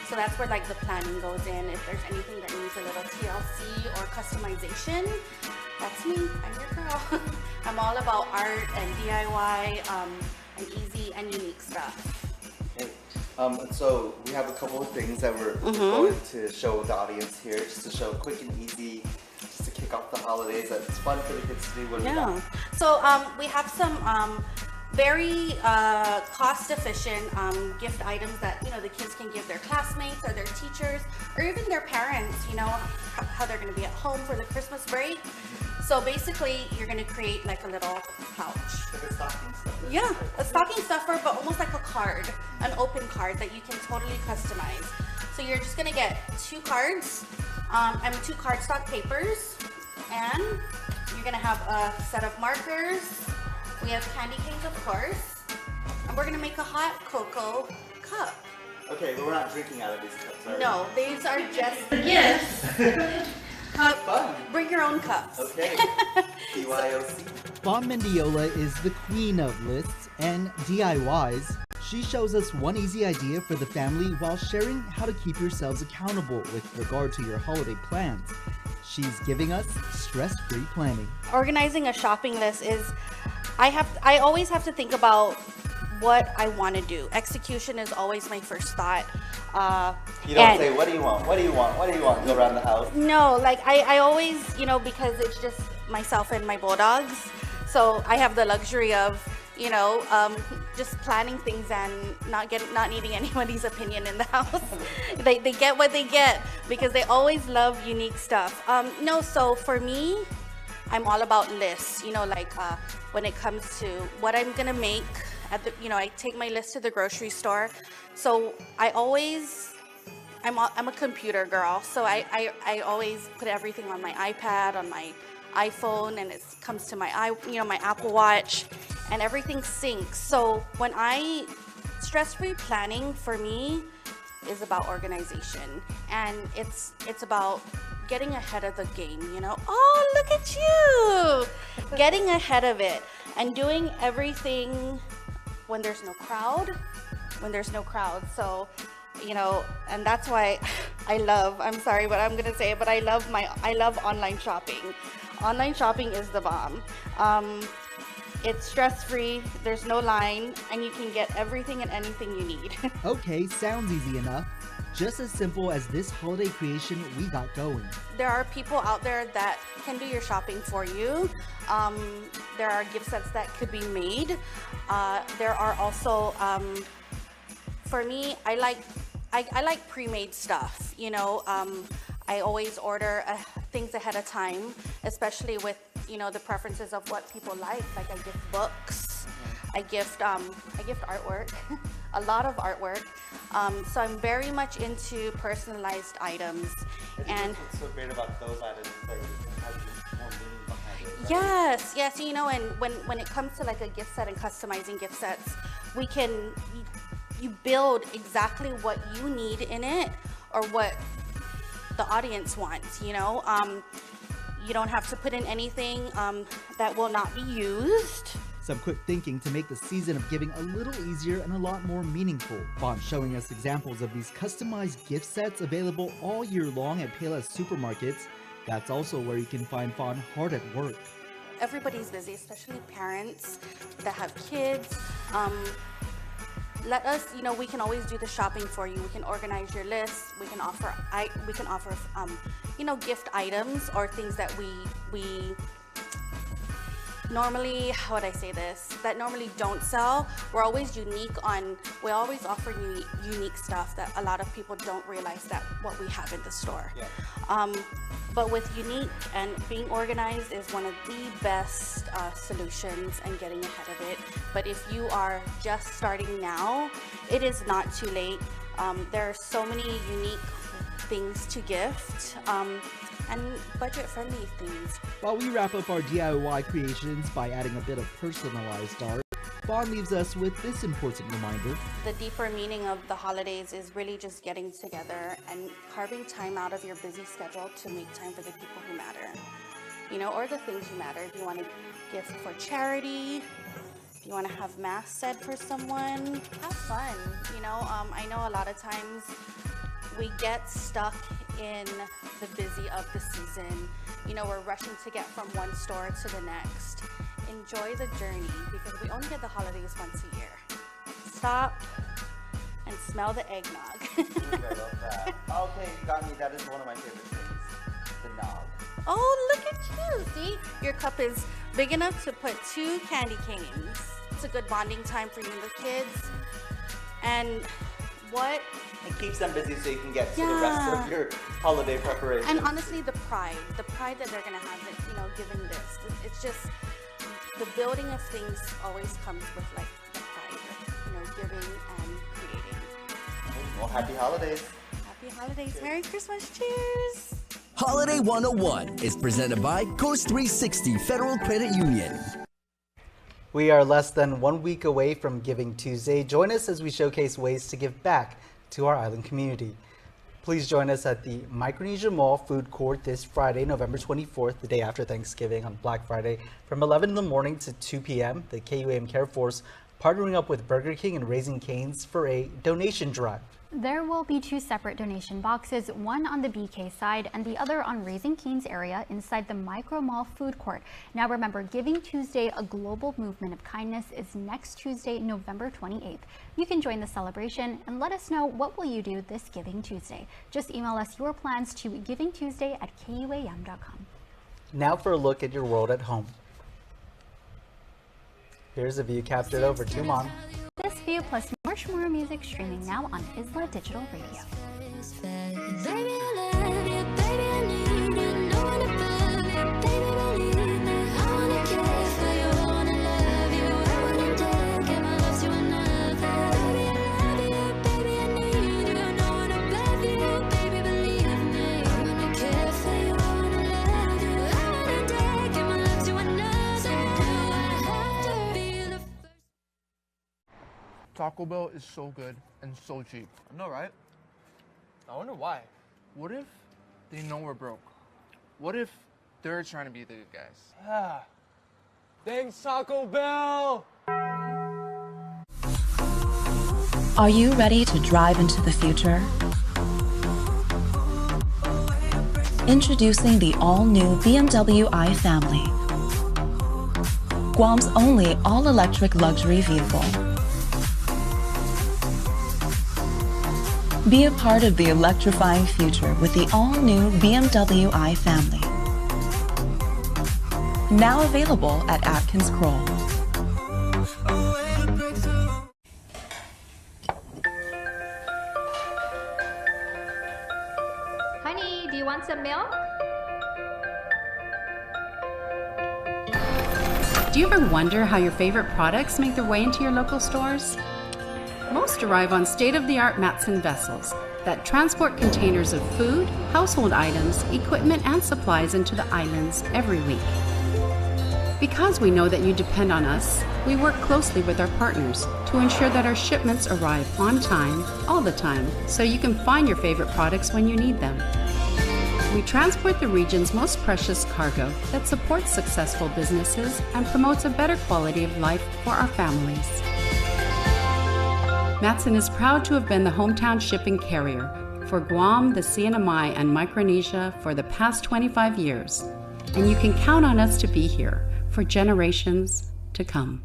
So that's where like the planning goes in. If there's anything that needs a little TLC or customization, that's me. I'm your girl. I'm all about art and DIY and easy and unique stuff. Okay. So we have a couple of things that we're going to show the audience here, just to show quick and easy, just to kick off the holidays. It's fun for the kids to do. What do we got? So we have some very cost-efficient gift items that the kids can give their classmates or their teachers or even their parents. How they're going to be at home for the Christmas break. So basically, you're going to create like a little pouch. Like a stocking stuffer. Yeah, a stocking stuffer, but almost like a card, an open card that you can totally customize. So you're just going to get 2 cards and 2 cardstock papers, and you're going to have a set of markers. We have candy canes, of course, and we're going to make a hot cocoa cup. Okay, but we're not drinking out of these cups, are we? No, these are just the gifts. Bring your own cups. Okay. BYOC. Fawn Mendiola is the queen of lists and DIYs. She shows us one easy idea for the family while sharing how to keep yourselves accountable with regard to your holiday plans. She's giving us stress-free planning. Organizing a shopping list is, I always have to think about what I want to do. Execution is always my first thought. You don't say, what do you want? What do you want? What do you want? Go around the house. No, like I always, because it's just myself and my bulldogs. So I have the luxury of, just planning things and not needing anybody's opinion in the house. They get what they get because they always love unique stuff. So for me, I'm all about lists. When it comes to what I'm gonna make, I take my list to the grocery store. So I'm a computer girl. So I always put everything on my iPad, on my iPhone, and it comes to my Apple Watch, and everything syncs. So when stress-free planning for me is about organization, and it's about getting ahead of the game, Oh, look at you! Getting ahead of it and doing everything when there's no crowd. So, and that's why I'm sorry, but I'm gonna say it, but I love online shopping. Online shopping is the bomb. It's stress-free, there's no line, and you can get everything and anything you need. Okay, sounds easy enough. Just as simple as this holiday creation we got going. There are people out there that can do your shopping for you. There are gift sets that could be made. There are also, for me, I like pre-made stuff. I always order things ahead of time, especially with, you know, the preferences of what people like. Like I gift books, I gift artwork, a lot of artwork. So I'm very much into personalized items. And what's so great about those items is that it has more meaning behind it. Right? yes, you know, and when it comes to like a gift set and customizing gift sets, we can, you build exactly what you need in it or what the audience wants, you know. You don't have to put in anything that will not be used. Some quick thinking to make the season of giving a little easier and a lot more meaningful. Fawn showing us examples of these customized gift sets available all year long at Payless supermarkets. That's also where you can find Fawn hard at work. Everybody's busy, especially parents that have kids. Let us, you know, we can always do the shopping for you. We can organize your list. We can offer, you know, gift items or things that we normally, how would I say this, that normally don't sell. We're always unique on, we always offer unique stuff that a lot of people don't realize that what we have in the store. Yeah. But with unique and being organized is one of the best solutions and getting ahead of it. But if you are just starting now, it is not too late. There are so many unique things to gift. And budget-friendly things. While we wrap up our DIY creations by adding a bit of personalized art, Fawn leaves us with this important reminder. The deeper meaning of the holidays is really just getting together and carving time out of your busy schedule to make time for the people who matter. You know, or the things who matter. If you want to gift for charity, if you want to have mass said for someone, have fun. You know, I know a lot of times we get stuck in the busy of the season. You know, we're rushing to get from one store to the next. Enjoy the journey because we only get the holidays once a year. Stop and smell the eggnog. Ooh, I love that. Okay, you got me. That is one of my favorite things, the nog. Oh, look at you. See, your cup is big enough to put 2 candy canes. It's a good bonding time for you and the kids. And what? It keeps them busy so you can get to the rest of your holiday preparation. And honestly, the pride that they're gonna have, that, you know, giving this. It's just, the building of things always comes with like the pride of, you know, giving and creating. Well, happy holidays. Happy holidays. Cheers. Merry Christmas. Cheers. Holiday 101 is presented by Coast 360 Federal Credit Union. We are less than 1 week away from Giving Tuesday. Join us as we showcase ways to give back to our island community. Please join us at the Micronesia Mall Food Court this Friday, November 24th, the day after Thanksgiving on Black Friday, from 11 in the morning to 2 p.m. The KUAM Care Force partnering up with Burger King and Raising Cane's for a donation drive. There will be 2 separate donation boxes, one on the BK side and the other on Raising Cane's area inside the Micro Mall Food Court. Now remember, Giving Tuesday, a global movement of kindness, is next Tuesday, November 28th. You can join the celebration and let us know what will you do this Giving Tuesday. Just email us your plans to givingtuesday@kuam.com. Now for a look at your world at home. Here's a view captured over Tumon. This view plus much more music streaming now on Isla Digital Radio. Taco Bell is so good and so cheap. I know, right? I wonder why. What if they know we're broke? What if they're trying to be the good guys? Ah. Thanks, Taco Bell! Are you ready to drive into the future? Introducing the all-new BMW i Family, Guam's only all-electric luxury vehicle. Be a part of the electrifying future with the all-new BMW i Family. Now available at Atkins Kroll. Honey, do you want Do you ever wonder how your favorite products make their way into your local stores? Most arrive on state-of-the-art Matson vessels that transport containers of food, household items, equipment, and supplies into the islands every week. Because we know that you depend on us, we work closely with our partners to ensure that our shipments arrive on time, all the time, so you can find your favorite products when you need them. We transport the region's most precious cargo that supports successful businesses and promotes a better quality of life for our families. Matson is proud to have been the hometown shipping carrier for Guam, the CNMI, and Micronesia for the past 25 years, and you can count on us to be here for generations to come.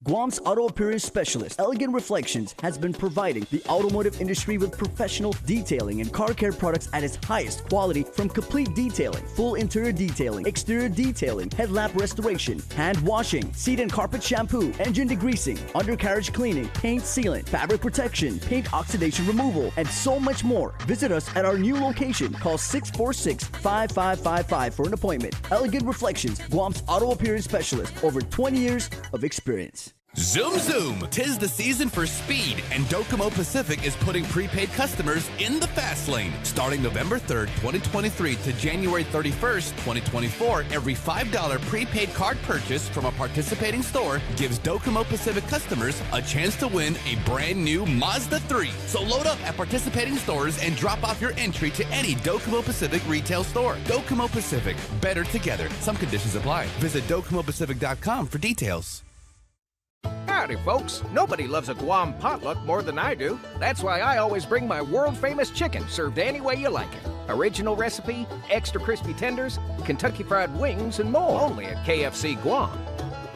Guam's auto appearance specialist, Elegant Reflections, has been providing the automotive industry with professional detailing and car care products at its highest quality, from complete detailing, full interior detailing, exterior detailing, headlamp restoration, hand washing, seat and carpet shampoo, engine degreasing, undercarriage cleaning, paint sealant, fabric protection, paint oxidation removal, and so much more. Visit us at our new location. Call 646-5555 for an appointment. Elegant Reflections, Guam's auto appearance specialist, over 20 years of experience. Zoom Zoom! 'Tis the season for speed, and Docomo Pacific is putting prepaid customers in the fast lane. Starting November 3rd, 2023 to January 31st, 2024, every $5 prepaid card purchase from a participating store gives Docomo Pacific customers a chance to win a brand new Mazda 3. So load up at participating stores and drop off your entry to any Docomo Pacific retail store. Docomo Pacific, better together. Some conditions apply. Visit DocomoPacific.com for details. Howdy, folks. Nobody loves a Guam potluck more than I do. That's why I always bring my world-famous chicken, served any way you like it. Original recipe, extra crispy tenders, Kentucky Fried Wings, and more. Only at KFC Guam.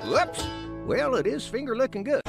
Whoops. Well, it is finger-licking good.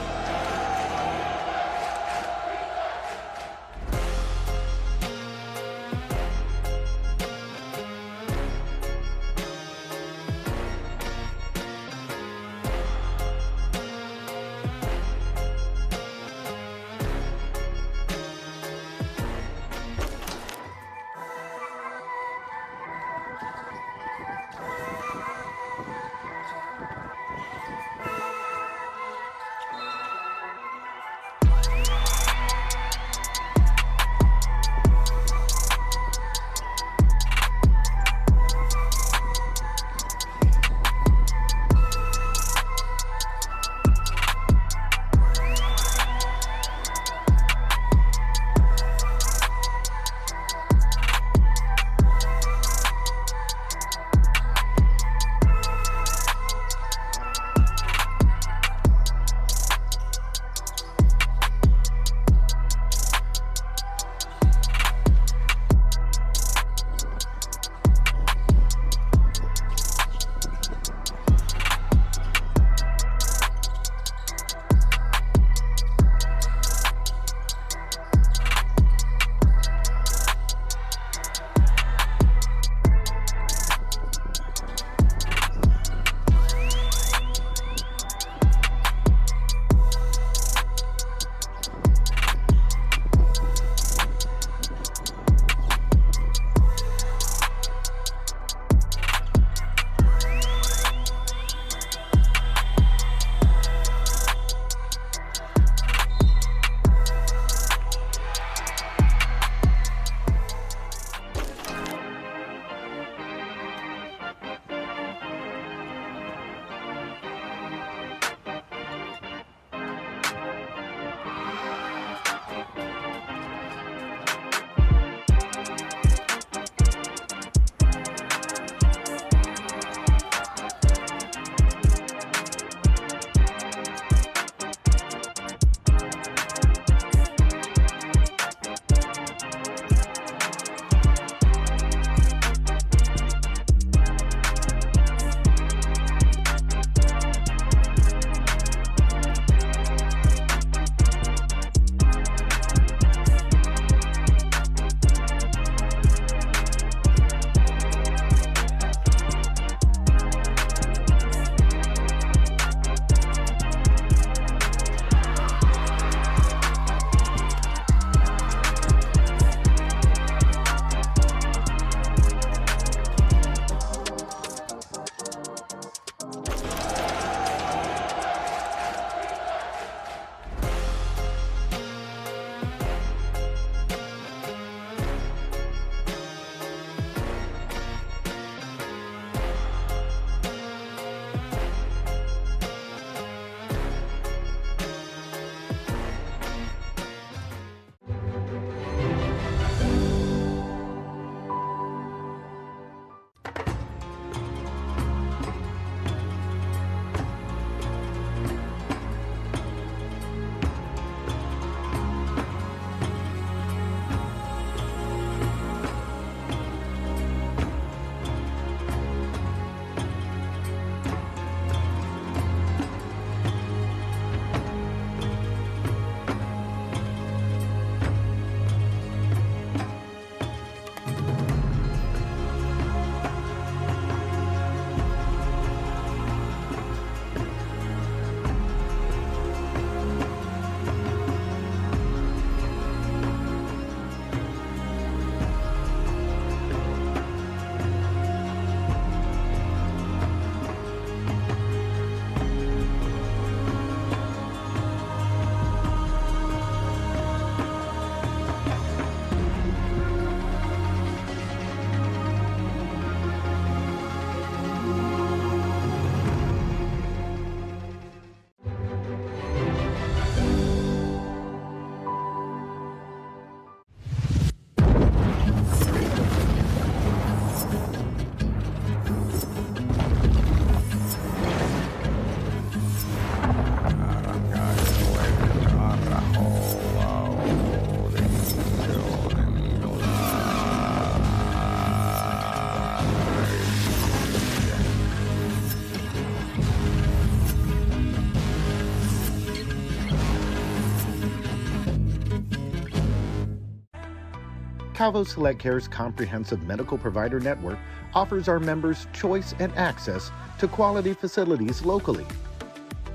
Calvo Select Care's comprehensive medical provider network offers our members choice and access to quality facilities locally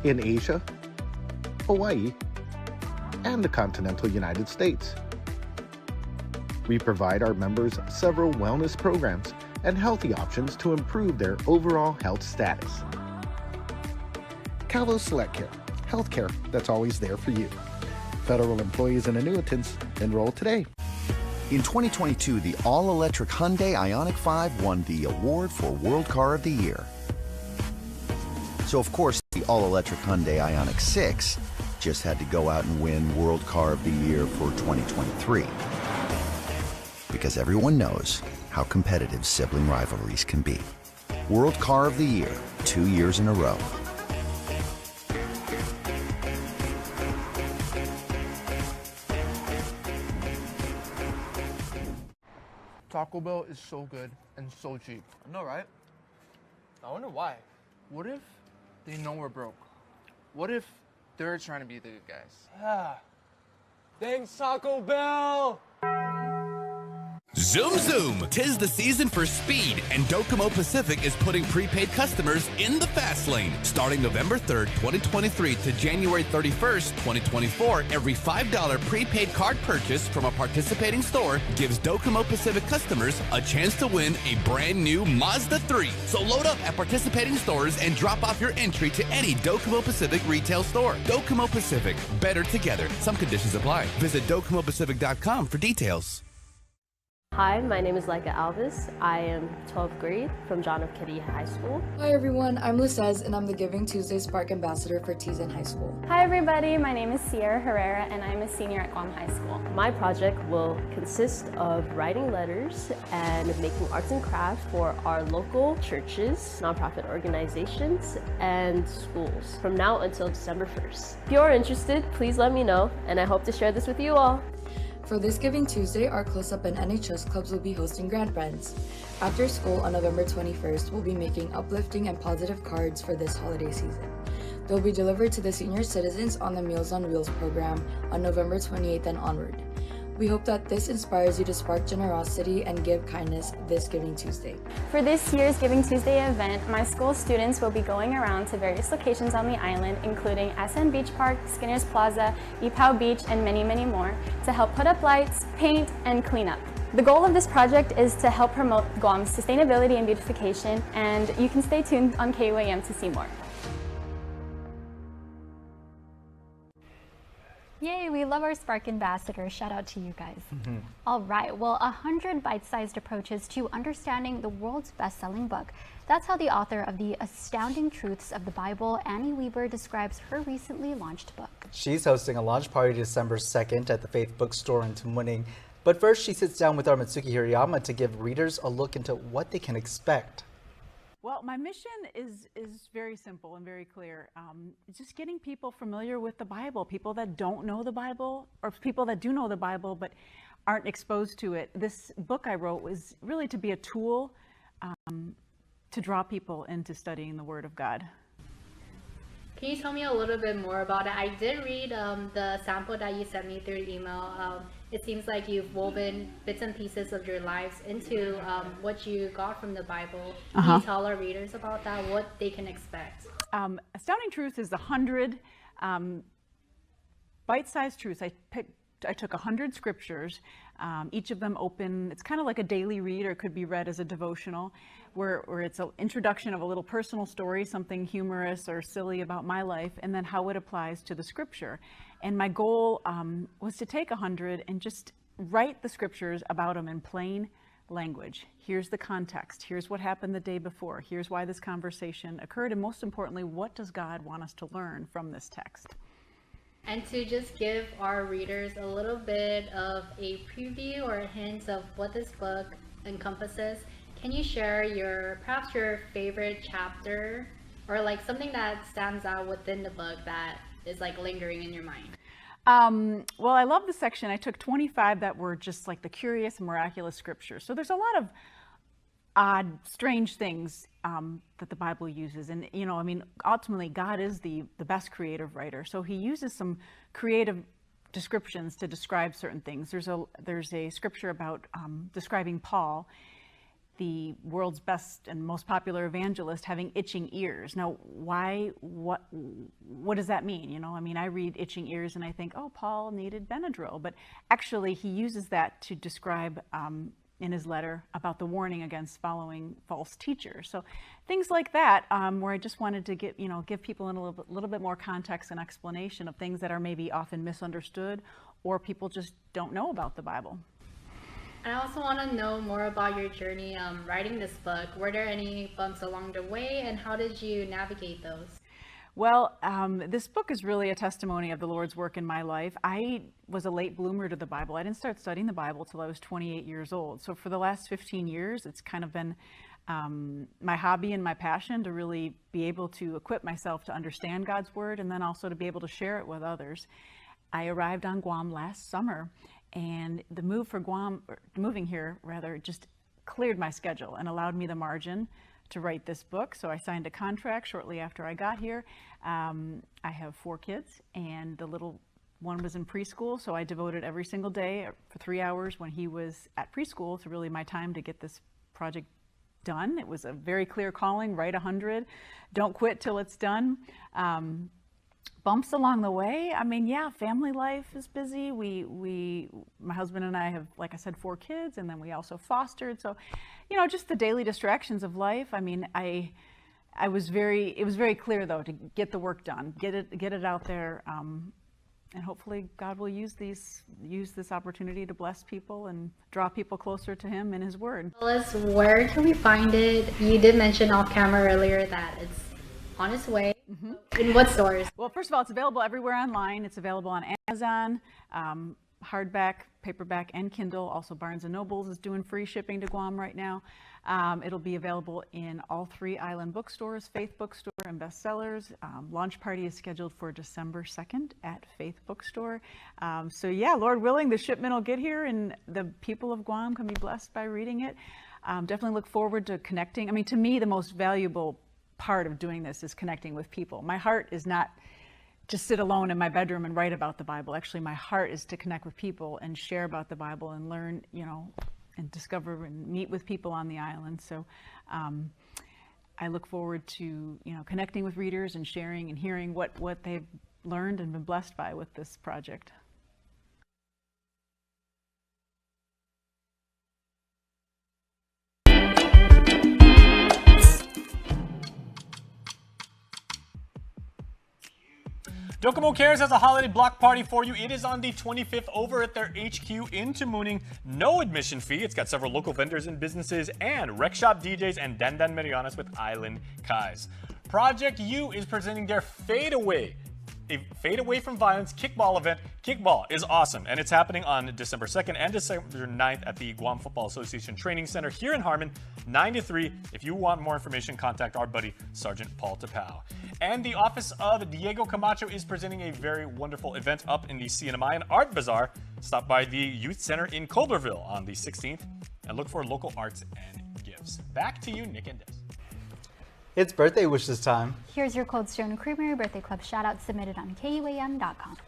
in Asia, Hawaii, and the continental United States. We provide our members several wellness programs and healthy options to improve their overall health status. Calvo Select Care, healthcare that's always there for you. Federal employees and annuitants, enroll today. In 2022, the all-electric Hyundai Ioniq 5 won the award for World Car of the Year. So of course, the all-electric Hyundai Ioniq 6 just had to go out and win World Car of the Year for 2023. Because everyone knows how competitive sibling rivalries can be. World Car of the Year, 2 years in a row. Taco Bell is so good and so cheap. I know, right? I wonder why. What if they know we're broke? What if they're trying to be the good guys? Ah. Thanks, Taco Bell! Zoom zoom! 'Tis the season for speed, and Docomo Pacific is putting prepaid customers in the fast lane. Starting November 3rd, 2023 to January 31st, 2024, every $5 prepaid card purchase from a participating store gives Docomo Pacific customers a chance to win a brand new Mazda 3. So load up at participating stores and drop off your entry to any Docomo Pacific retail store. Docomo Pacific, better together. Some conditions apply. Visit DocomoPacific.com for details. Hi, my name is Leica Alvis. I am 12th grade from John F. Kennedy High School. Hi everyone, I'm Lizez and I'm the Giving Tuesday Spark Ambassador for Tizen High School. Hi everybody, my name is Sierra Herrera and I'm a senior at KUAM High School. My project will consist of writing letters and making arts and crafts for our local churches, nonprofit organizations, and schools from now until December 1st. If you're interested, please let me know and I hope to share this with you all. For this Giving Tuesday, our Close-Up and NHS clubs will be hosting Grand Friends. After school on November 21st, we'll be making uplifting and positive cards for this holiday season. They'll be delivered to the senior citizens on the Meals on Wheels program on November 28th and onward. We hope that this inspires you to spark generosity and give kindness this Giving Tuesday. For this year's Giving Tuesday event, my school students will be going around to various locations on the island, including SN Beach Park, Skinner's Plaza, Ipao Beach, and many, many more, to help put up lights, paint, and clean up. The goal of this project is to help promote Guam's sustainability and beautification, and you can stay tuned on KUAM to see more. Yay, we love our Spark Ambassadors. Shout out to you guys. All right, well, 100 bite-sized approaches to understanding the world's best-selling book. That's how the author of The Astounding Truths of the Bible, Annie Weber, describes her recently launched book. She's hosting a launch party December 2nd at the Faith Bookstore in Tumuning. But first, she sits down with our Mitsuki Hirayama to give readers a look into what they can expect. Well, my mission is very simple and very clear. Just getting people familiar with the Bible, people that don't know the Bible, or people that do know the Bible but aren't exposed to it. This book I wrote was really to be a tool to draw people into studying the Word of God. Can you tell me a little bit more about it? I did read the sample that you sent me through email. It seems like you've woven bits and pieces of your lives into what you got from the Bible. Can you tell our readers about that, what they can expect? Astounding Truths is 100 bite-sized truths. I took 100 scriptures, each of them open. It's kind of like a daily read, or it could be read as a devotional, where it's an introduction of a little personal story, something humorous or silly about my life, and then how it applies to the scripture. And my goal was to take 100 and just write the scriptures about them in plain language. Here's the context. Here's what happened the day before. Here's why this conversation occurred. And most importantly, what does God want us to learn from this text? And to just give our readers a little bit of a preview or a hint of what this book encompasses, can you share perhaps your favorite chapter, or like something that stands out within the book that is like lingering in your mind? Well, I love the section. I took 25 that were just like the curious and miraculous scriptures. So there's a lot of odd, strange things that the Bible uses. And, you know, I mean, ultimately, God is the best creative writer. So he uses some creative descriptions to describe certain things. There's a scripture about describing Paul, the world's best and most popular evangelist, having itching ears. Now, what does that mean? You know, I mean, I read itching ears and I think, oh, Paul needed Benadryl, but actually he uses that to describe in his letter about the warning against following false teachers. So things like that, where I just wanted to give people a little bit more context and explanation of things that are maybe often misunderstood or people just don't know about the Bible. I also want to know more about your journey writing this book. Were there any bumps along the way, and how did you navigate those? Well, this book is really a testimony of the Lord's work in my life. I was a late bloomer to the Bible. I didn't start studying the Bible till I was 28 years old. So for the last 15 years, it's kind of been my hobby and my passion to really be able to equip myself to understand God's Word and then also to be able to share it with others. I arrived on Guam last summer, and the moving here just cleared my schedule and allowed me the margin to write this book. So I signed a contract shortly after I got here. I have 4 kids, and the little one was in preschool, so I devoted every single day for 3 hours when he was at preschool to really my time to get this project done. It was a very clear calling: write 100, don't quit till it's done. Bumps along the way, I mean, yeah, family life is busy. My husband and I have, like I said, 4 kids, and then we also fostered. So, you know, just the daily distractions of life. I mean, it was very clear though to get the work done, get it out there, and hopefully God will use this opportunity to bless people and draw people closer to Him and His Word. Liz, where can we find it? You did mention off camera earlier that it's on its way. In what stores? Well, first of all, it's available everywhere online. It's available on Amazon, hardback, paperback, and Kindle. Also, Barnes & Noble is doing free shipping to Guam right now. It'll be available in all 3 island bookstores, Faith Bookstore and Bestsellers. Launch party is scheduled for December 2nd at Faith Bookstore. So yeah, Lord willing, the shipment will get here and the people of Guam can be blessed by reading it. Definitely look forward to connecting. I mean, to me, the most valuable part of doing this is connecting with people. My heart is not just sit alone in my bedroom and write about the Bible. Actually, my heart is to connect with people and share about the Bible and learn, you know, and discover and meet with people on the island. So I look forward to, you know, connecting with readers and sharing and hearing what they've learned and been blessed by with this project. Docomo Cares has a holiday block party for you. It is on the 25th over at their HQ in Tamuning. No admission fee. It's got several local vendors and businesses and rec shop DJs and Dandan Marianas with Island Kais. Project U is presenting their Fade Away from Violence kickball event. Kickball is awesome, and it's happening on December 2nd and December 9th at the Guam Football Association Training Center here in Harmon, 9 to 3. If you want more information, contact our buddy, Sergeant Paul Tapau. And the office of Diego Camacho is presenting a very wonderful event up in the CNMI and Art Bazaar. Stop by the Youth Center in Culberville on the 16th and look for local arts and gifts. Back to you, Nick and Des. It's birthday wishes time. Here's your Cold Stone Creamery Birthday Club shout-out submitted on KUAM.com.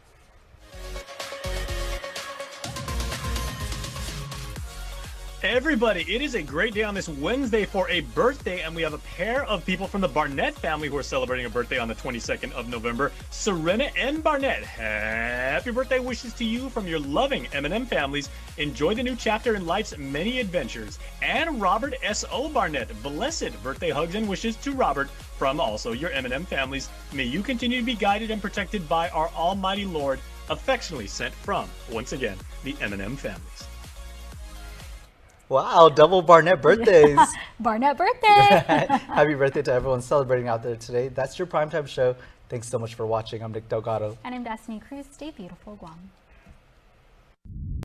Everybody, it is a great day on this Wednesday for a birthday, and we have a pair of people from the Barnett family who are celebrating a birthday on the 22nd of November. Serena and Barnett, happy birthday wishes to you from your loving M&M families. Enjoy the new chapter in life's many adventures. And Robert S.O. Barnett, blessed birthday hugs and wishes to Robert from also your M&M families. May you continue to be guided and protected by our Almighty Lord, affectionately sent from, once again, the M&M families. Wow, double Barnett birthdays. Barnett birthday. Happy birthday to everyone celebrating out there today. That's your primetime show. Thanks so much for watching. I'm Nick Delgado. And I'm Destiny Cruz. Stay beautiful, Guam.